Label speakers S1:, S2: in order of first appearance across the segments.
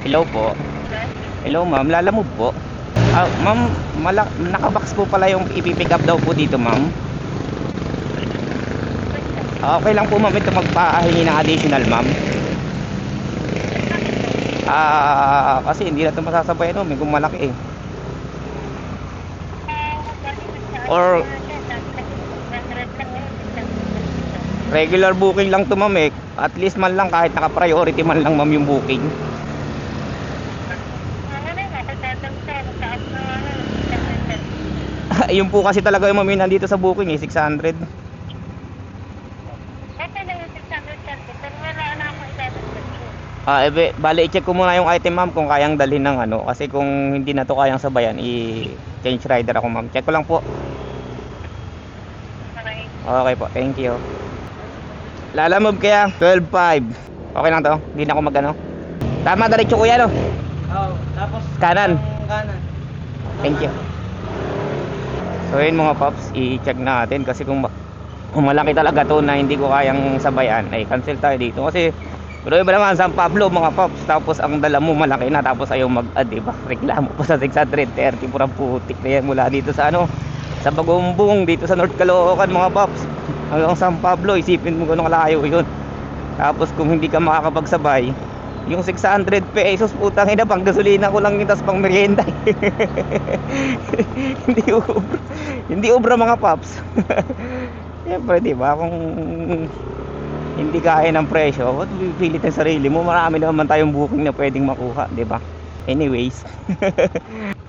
S1: Hello po. Hello ma'am, lalamove po. Ma'am, nakabox po pala yung ipipick up daw po dito ma'am. Okay lang po ma'am ito magpahingi ng additional ma'am. Kasi hindi na ito masasabay no, may malaki eh. Or regular booking lang to ma'am eh. At least man lang kahit naka-priority man lang ma'am yung booking. Yun po kasi talaga yung ma'am nandito sa booking eh, 600. Bale i-check ko muna yung item ma'am kung kayang dalhin ng ano. Kasi kung hindi na to kayang sabayan, i-change rider ako ma'am. Check ko lang po. Okay po, thank you. Lalamove kaya 12.5. Okay lang to? Hindi na ako magano. Tama, diretso kuya no?
S2: Oo, tapos
S1: Kanan.
S2: kanan.
S1: Thank you. So yun mga paps, i-check natin kasi kung malaki talaga to na hindi ko kayang sabayan, ay cancel tayo dito. Kasi pero iba naman San Pablo mga paps, tapos ang dala mo malaki na tapos ayaw mag-add, diba? Reklamo pa sa 630, purang putik na yan mula dito sa ano, sa Bagumbong, dito sa North Caloocan mga paps hanggang San Pablo. Isipin mo kung kalayo yun. Tapos kung hindi ka makakapagsabay, yung 600 pesos putang ina, pang gasolina ko lang yun, tas pang merienda. Hindi obra mga paps. Siyempre diba, kung hindi kaya ng presyo, ba't pipilit ang sarili mo? Marami naman tayong booking na pwedeng makuha, diba? Anyways.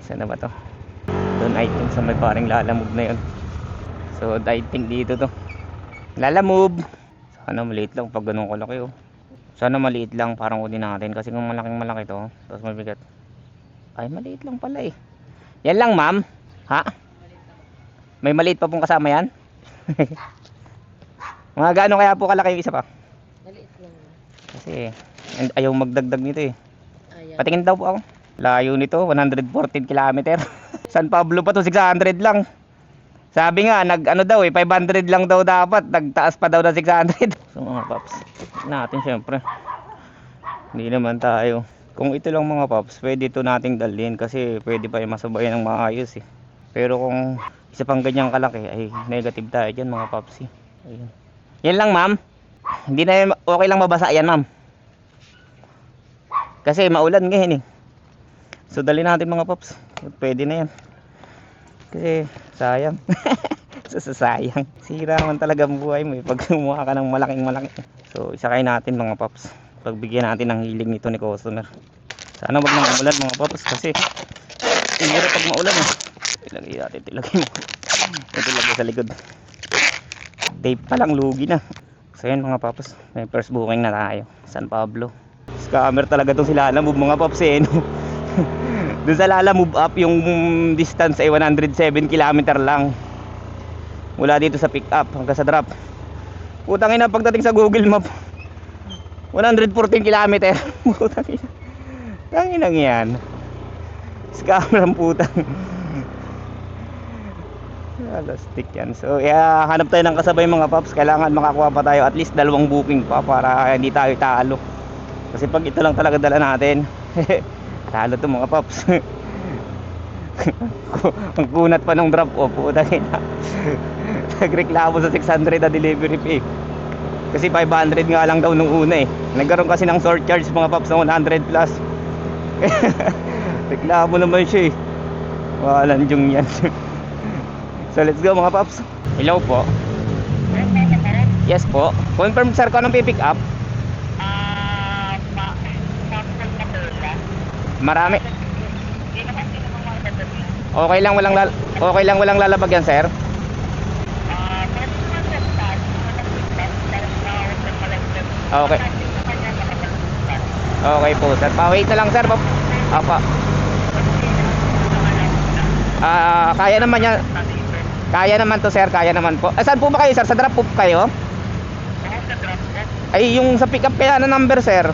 S1: Saan na ba to? Doon I think sa may paring lalamove na yun. So I think dito to lalamove. Sana maliit lang pag ganun kalaki oh. Sana maliit lang, parang kunin natin. Kasi kung malaking malaki to, tapos mabigat, ay maliit lang pala eh. Yan lang ma'am. Ha? May maliit pa pong kasama yan? Mga gaano kaya po kalaki yung isa pa?
S2: Maliit lang.
S1: Kasi ayaw magdagdag nito eh.
S2: Ayaw.
S1: Patingin daw po ako. Layo nito, 114 km. San Pablo pa to, 600 lang. Sabi nga, ano daw eh, 500 lang daw dapat. Nagtaas pa daw na 600. So mga paps, natin syempre. Hindi naman tayo. Kung ito lang mga paps, pwede ito nating dalhin. Kasi pwede pa yung masabayan ng maayos eh. Pero kung isa pang ganyang kalaki, ay negative tayo dyan mga paps eh. Ayun. Yan lang ma'am. Hindi na okay lang mabasa yan ma'am. Kasi maulan ngayon eh. So dali natin mga paps. Pwede na yan. Kasi sayang. Sayang. Sira man talaga ang buhay mo eh, pag kumuha ka ng malaking malaki. So isakay natin mga paps. Pagbigyan natin ng hiling nito ni customer. Sana wag nang umulan mga paps. Kasi siguro pag maulan eh. Ilagay natin. Ilagay mo. Ito lagay sa likod. Tape pa lang, lugi na. So yun mga paps, may first booking na tayo, San Pablo. Scammer talaga itong si Lalamove mga paps eh no? Doon sa Lalamove up, yung distance ay 107 km lang mula dito sa pick up hanggang sa drop. Putang ina, pagdating sa Google Map 114 km. Putang ina, tanginang yan. Scammer ang putang. Plastic yan. So hanap tayo ng kasabay mga paps. Kailangan makakuha pa tayo at least 2 booking pa para hindi tayo talo. Kasi pag ito lang talaga dala natin, talo to mga paps. Ang kunat pa ng drop off, putang ina. Nagreklamo sa 600 na delivery fee. Kasi 500 nga lang daw nung una eh. Nagkaroon kasi ng surcharge mga paps ng 100 plus. Reklamo naman siya eh. Walang jung yan. So let's go mga paps. Hello po. Yes po. Confirm sir ko anong pipick up? Marami. Okay lang walang lalabag yan sir. Okay. Okay po sir. Pa-wait na lang sir. Apa. Kaya naman yan. Kaya naman to sir, kaya naman po. Saan po ba kayo sir? Sa drop off kayo? Ay yung sa pick up kaya na number sir?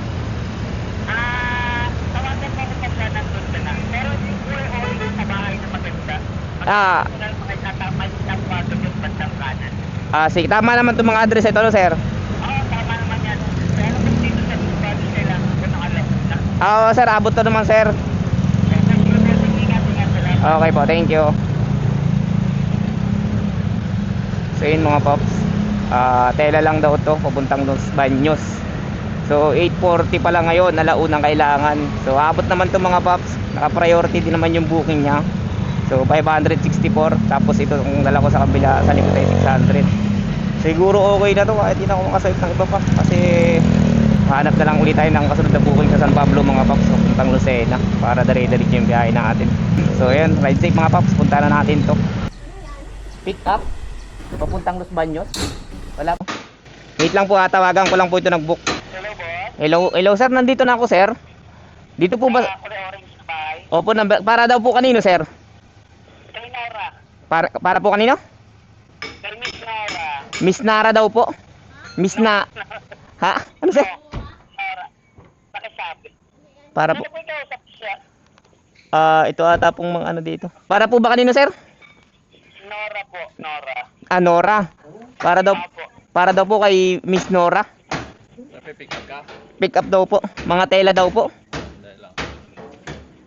S1: Sige, tama naman itong mga address ito no sir? Oo, sir, abot to naman, sir. Okay po, thank you. So yun mga pops, tela lang daw to papuntang Los Baños. So 8:40 pa lang ngayon, alaunang kailangan. So abot naman to mga pops, naka-priority din naman yung booking niya. So 564, tapos ito kung dala ko sa kabila sa likod ay 600. Siguro okay na to kahit hindi na ako makasayip ng iba pa, kasi hanap na lang ulit tayo ng kasunod na booking sa San Pablo mga pops, papuntang Lucena, para dali-dali yung biyahe natin. So ayan, ride safe mga pops, punta na natin to. Pick up papuntang Los Baños. Wala po. Wait lang po, tawagan ko lang po ito nag-book.
S3: Hello, boss.
S1: Hello sir, nandito na ako sir. Dito po ba?
S3: Orange Spy.
S1: Opo, para daw po kanino sir?
S3: Kay Nora.
S1: Para po kanino?
S3: Kay Miss Nora.
S1: Miss Nara daw po. Miss na... Ha? Ano sir?
S3: Nora. Pakisabi.
S1: Para po...
S3: Ano po ikausap siya?
S1: ito ata pong mga ano dito. Para po ba kanino sir?
S3: Nora po, Nora.
S1: Nora.
S3: Apo.
S1: Para daw po kay Miss Nora.
S3: Pick up ka?
S1: Pick up daw po. Mga tela daw po.
S3: Dahil lang.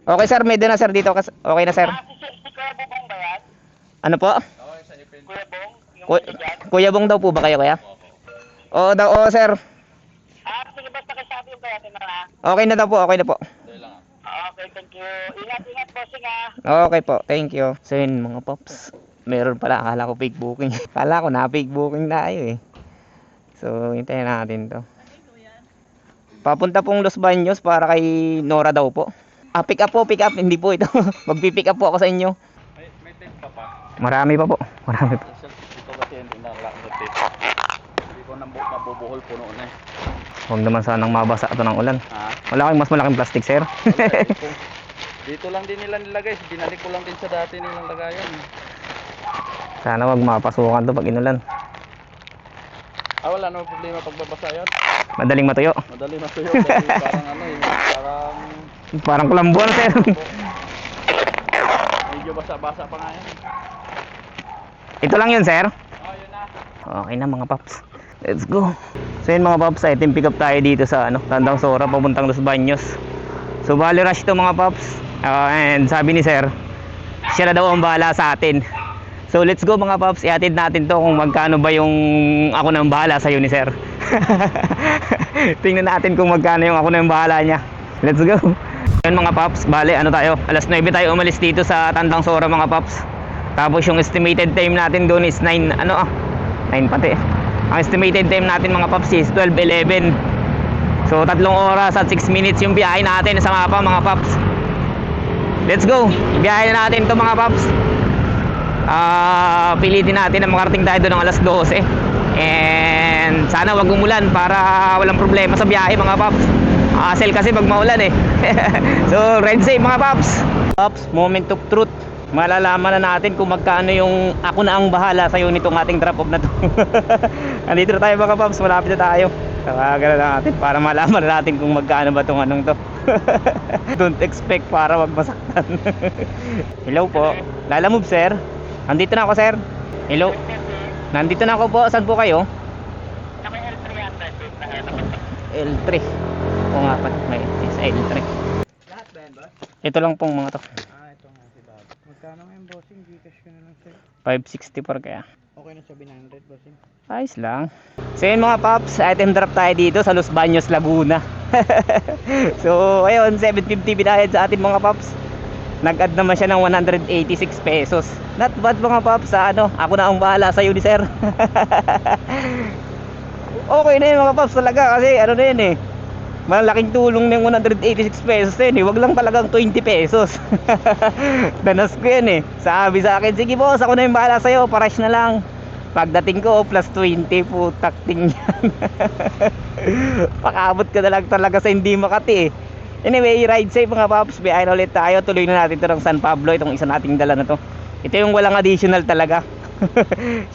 S1: Okay sir, medyo na sir dito. Okay na sir.
S3: Si Kuya Bong ba yan?
S1: Ano po?
S3: Okay, sa ipin. Kuya Bong? Yung
S1: Ku- Kuya Bong daw po ba kayo kaya? Oo daw, oo sir.
S3: sige, basta kasabi yung kaya Nora.
S1: Okay na daw po, okay na po.
S3: Dahil lang. Okay, thank you. Ingat, bossing ha.
S1: Okay po, thank you. So yun mga pops, meron pala, akala ko fake booking. Akala ko na fake booking na tayo eh. So hintayin natin to. Papunta pong Los Baños para kay Nora daw po. Pick up po, pick up, hindi po ito. Magpi-pick up po ako sa inyo.
S3: May tape pa pa.
S1: Marami pa po, marami pa.
S3: Ito kasi hindi na lang tape. Hindi ko mabubuhol puno na eh.
S1: Huwag naman sanang mabasa ito ng ulan.
S3: Ha?
S1: Wala kayong mas malaking plastic sir.
S3: Dito lang din nila nilagay. Binalik ko lang din sa dati nilang lagayan.
S1: Sana wag mapasukan to pag inulan.
S3: Wala naman problema pagbabasa yan.
S1: Madaling matuyo.
S3: Madali matuyo kasi parang ano eh,
S1: Parang kulambuan sir.
S3: medyo basa-basa pa nga yan.
S1: Ito lang yun sir.
S3: Yun na.
S1: Okay na mga paps. Let's go. So yun mga paps, item pick up tayo dito sa Tandang Sora papuntang Los Baños. So bali rush to mga paps. And sabi ni sir, siya na daw ang bahala sa atin. So let's go mga paps, iatid natin to kung magkano ba yung ako na ang bahala sa ni sir. Tingnan natin kung magkano yung ako na ang bahala niya. Let's go. Yun mga paps, bali tayo, alas 9 tayo umalis dito sa Tandang Sora mga paps. Tapos yung estimated time natin doon is 9 pati. Ang estimated time natin mga paps is 12:11. So 3 oras at 6 minutes yung biyahe natin sa mapa mga paps. Let's go. Biyahe na natin to mga paps. Pilitin natin na makarating tayo doon ng alas 12. And sana wag umulan para walang problema sa biyahe mga paps. Hassle kasi pag maulan eh. So ride safe mga paps. Paps, moment of truth. Malalaman na natin kung magkano yung ako na ang bahala sa nitong ating drop off na to. Nandito na tayo mga paps, malapit na tayo. Tawagan na natin para malaman na natin kung magkano ba tong anong to. Don't expect para wag masaktan. Hello po. Lala move sir. Nandito na ako sir. Hello. Nandito na ako po. Saan po kayo?
S3: Ako yung L3
S1: L3. O nga pa. May L3.
S3: Lahat ba yan ba?
S1: Ito lang pong mga to.
S3: Ito nga si Bob. Magkano ngayon bossing? Gcash ko na lang sir.
S1: 564 kaya.
S3: Okay na sa 900 bossing.
S1: Ayos lang. So yun mga paps, item drop tayo dito sa Los Baños, Laguna. So ayun, 750 binayad sa atin mga paps. Nag-add naman siya ng 186 pesos. Not bad mga paps, ako na ang bahala sa ni sir. Okay na yun mga paps talaga kasi na yun eh. Malaking tulong ng 186 pesos yun eh. Wag lang talagang 20 pesos. Danas ko yan eh. Sabi sa akin, sige boss, ako na yung bahala sa'yo, parash na lang. Pagdating ko, plus 20, putak ting yan. Pakabot ka na lang talaga sa hindi Makati eh. Anyway, ride safe mga paps. Biyahin ulit tayo. Tuloy na natin ito ng San Pablo. Itong isa nating dala na to. Ito yung walang additional talaga.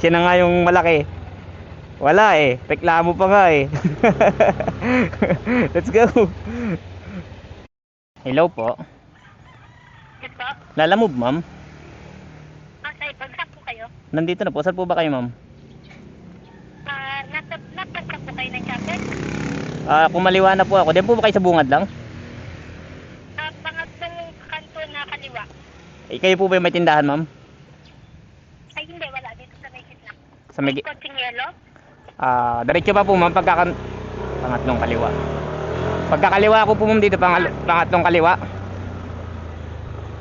S1: Siya na nga yung malaki. Wala eh. Reklamo pa nga eh. Let's go. Hello po.
S3: Yes po?
S1: Lala move ma'am.
S3: Okay, pag-sap po kayo.
S1: Nandito na po. Saan po ba kayo ma'am?
S3: Napasap po kayo ng chapel?
S1: Kumaliwa na po ako. Diyan po ba kayo sa bungad lang?
S4: kaliwa.
S1: Eh, kayo po ba yung may tindahan, ma'am?
S4: Ay, hindi. Wala. Dito sa may gitna.
S1: Sa may...
S4: May kotseng yelo?
S1: Diretso pa po, ma'am, pangatlong kaliwa. Pagkakaliwa ko po, ma'am, dito, pangatlong kaliwa.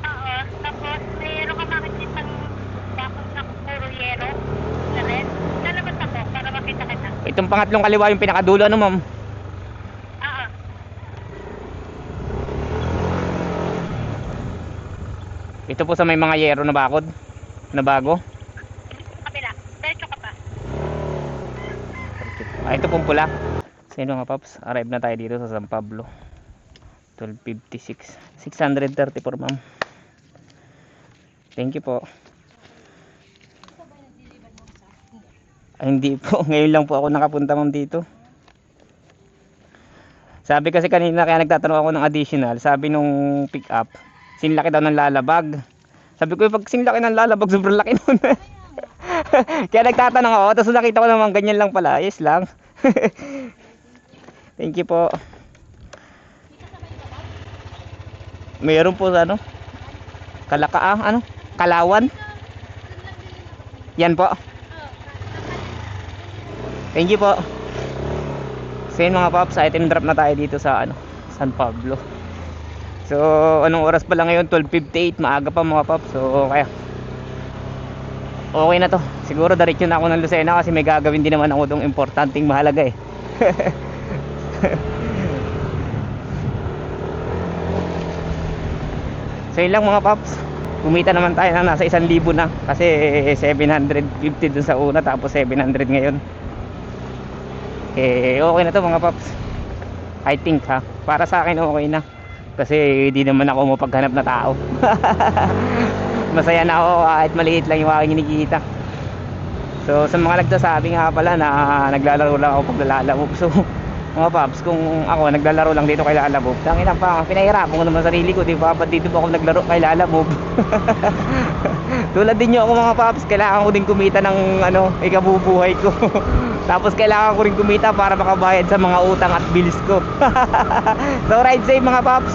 S4: Oo. Tapos, mayroon ka makikitang bakod na puro yelo. Na red. Lalabas ako para makita kita.
S1: Itong pangatlong kaliwa yung pinakadulo, ano, ma'am?
S4: Oo.
S1: Ito po sa may mga yero na bakod na bago.
S4: Kabila. Diretso ka pa.
S1: Ito pong pula. So yun mga paps, arrive na tayo dito sa San Pablo. 12:56. 634, ma'am. Thank you po. Ay, hindi po. Ngayon lang po ako nakapunta, ma'am, dito. Sabi kasi kanina, kaya nagtatanong ako ng additional. Sabi nung pick up, sinlaki daw ng lalabag. Sabi ko, pag sinlaki ng lalabag, sobrang laki nun. Kaya nagtatanong ako, tapos nakita ko naman ganyan lang pala. Yes lang. Thank you po. Mayroon po sa ano? Kalakaang, Kalawan. Yan po. Thank you po. So yun mga paps, item drop na tayo dito sa San Pablo. So anong oras pa lang ngayon? 12:58, maaga pa mga paps. So kaya okay na to. Siguro diretso na ako ng Lucena kasi may gagawin din naman ako dong importanteng mahalaga eh. So yun lang mga paps. Kumita naman tayo na nasa 1,000 na kasi 750 dun sa una tapos 700 ngayon. Eh okay na to mga paps. I think ha. Para sa akin okay na. Kasi hindi naman ako mapaghanap na tao. Masaya na ako kahit maliit lang yung aking kinikita. So sa mga nagsasabi nga pala na naglalaro lang ako pag lalamove. So mga paps, kung ako naglalaro lang dito kay lalamove, tangina pa, pinahirapan ko naman sarili ko, di ba? Ba't dito ba ako naglaro kay lalamove? Tulad din nyo ako mga paps, kailangan ko din kumita ng ikabubuhay ko. Tapos kailangan ko rin kumita para makabayad sa mga utang at bills ko. So ride safe mga paps.